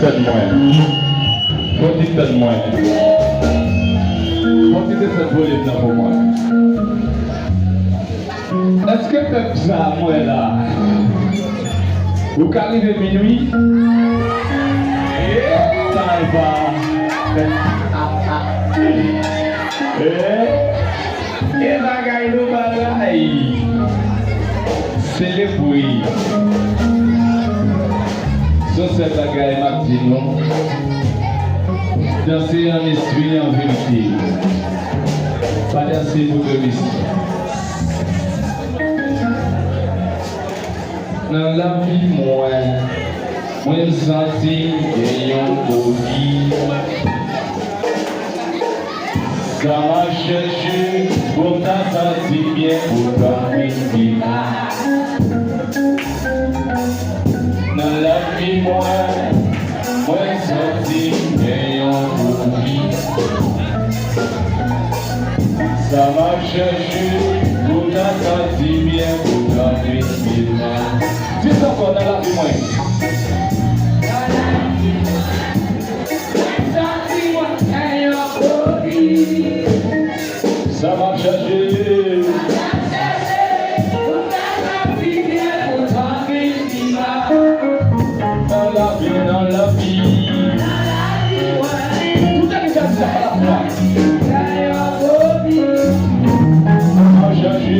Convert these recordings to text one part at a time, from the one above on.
de moi. Petit peu de moi. Petit peu de voler là pour moi. Est-ce que peuple ça, moi là? Vous arrivez minuit? Ça va. Et bagaille nous bagaille. C'est le bruit. Ça c'est bagaille Martino. Danser en esprit et en vérité. Pas danser pour de l'esprit. Dans la vie, moi me sentis ayant envie. Ça m'a cherché pour ta sentir bien pour ta vie. Dans la vie, moi me sentis ayant envie. Ça m'a cherché pour ta sentir bien pour ta vie. C'est ça qu'on a la vie, moi. Ça m'a cherché. Dans la vie, dans la vie. Tout est déjà dit à la fois. Ça m'a cherché.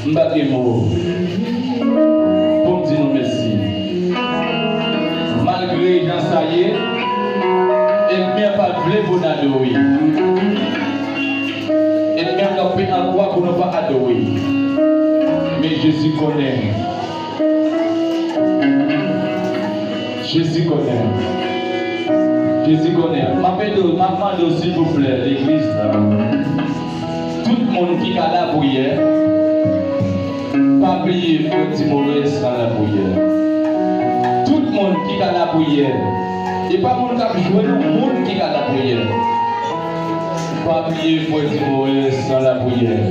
Mbattez-vous pour me dire nous merci. Malgré Jean Saillé, et bien pas voulu pour nous adorer. Et bien camper en quoi pour ne pas adorer. Mais Jésus connaît. Jésus connaît. Jésus connaît. M'appelle s'il vous plaît, l'église là. Tout le monde qui a la prière. Pas oublier faut Timothée dans la prière. Tout le monde qui a la prière. Et pas monde qui a joué, le monde qui a la prière. Pas oublier faut Timothée dans la prière.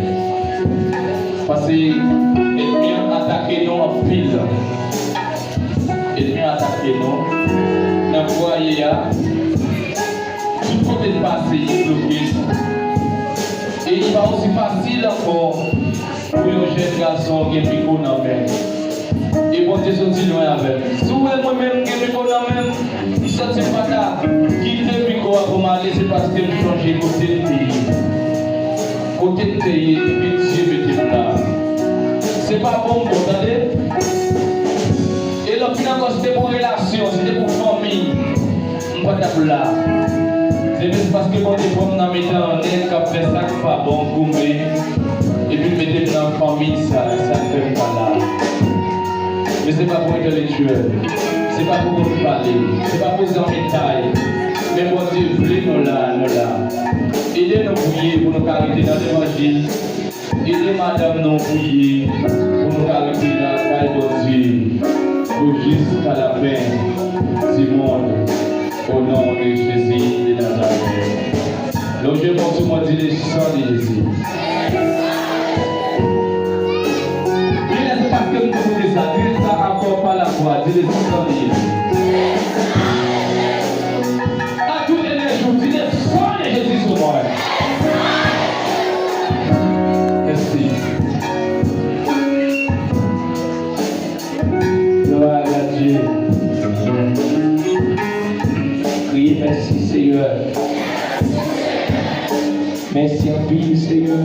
Parce que l'ennemi a attaqué nous en pile. L'ennemi a attaqué nous. Dans le foyer, tout côté de passé, il bloqué. Et il va aussi facile encore. Pour un jeune garçon qui est pico dans la main. Et pour te sortir loin avec. Si moi-même qui est pico dans la main, il sortit pas là. Quitter pico pour m'aller, c'est parce que je change côté de pays. Côté de pays, pitié, mettez là. C'est pas bon, vous entendez? Et le final, c'était pour relation, c'était pour famille. On va taper là. C'est parce que quand tu es dans mes temps, on fait ça qui n'est pas bon pour moi. Et puis mettez dans la famille, ça ne fait pas là. Mais ce n'est pas pour intellectuel, ce n'est pas pour nous parler, ce n'est pas pour en détail. Mais pour Dieu, voulez nous là, nous là. Aidez-nous à prier pour nous arrêter dans l'évangile. Aidez madame nous à prier pour nous arrêter dans la caille de Dieu. Pour jusqu'à la fin du monde. Au nom de Jésus de Nazareth. Donc je pense que moi dire les chants de Jésus. Dis-le parce que nous faisons ça. Dis-le ça encore par la foi. Dis-le chants de Jésus. À tous les jours, dis-le chants de Jésus sur moi. Merci. Gloire à Dieu. Merci Seigneur. Merci en vie Seigneur.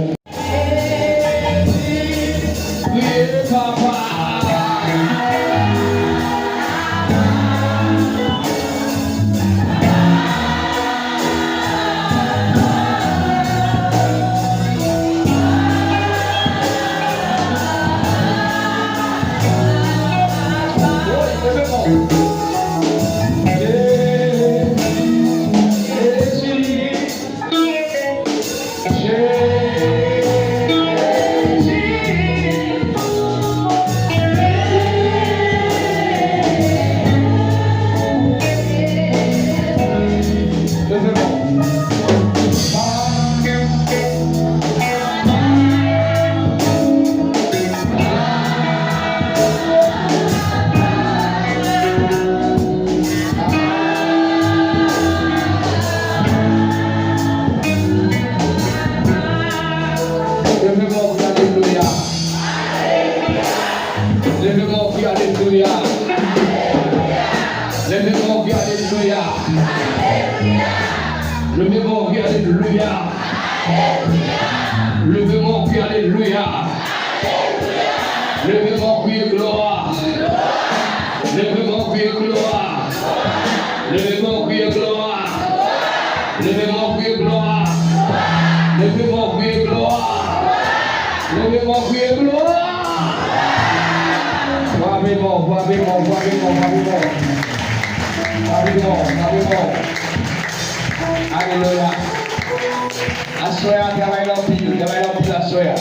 crier Alléluia. Levez-moi, crier gloire. Levez-moi, crier gloire. Levez-moi, crier gloire. Levez-moi, crier gloire. Levez-moi, crier gloire. Levez-moi, crier gloire. Bravement, bravement, bravement, bravement. Bravement, bravement. Alléluia. Assoya, travaille l'empile, Assoya.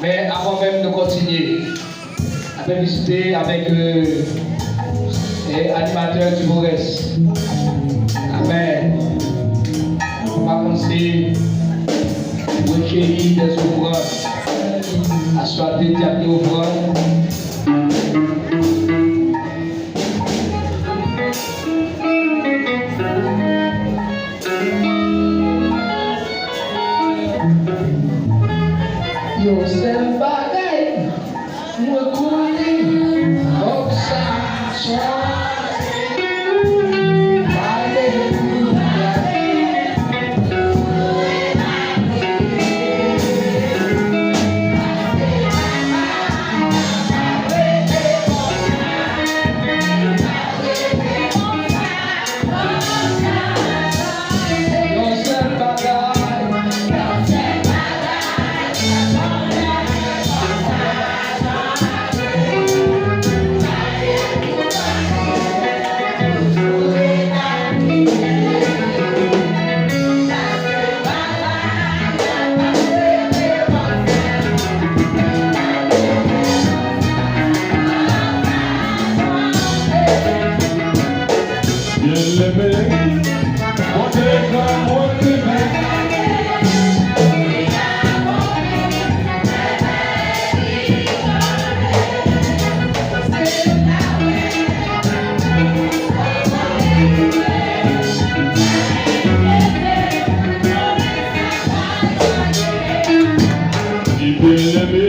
Mais avant même de continuer, on va visiter avec l'animateur du Bourès. Amen. On va commencer à recueillir des ouvrages, à soit des diables ouvrages. Yo sel bagay, mwen kouli, ok sa chwa. Alléluia. Yo sel bagay. Be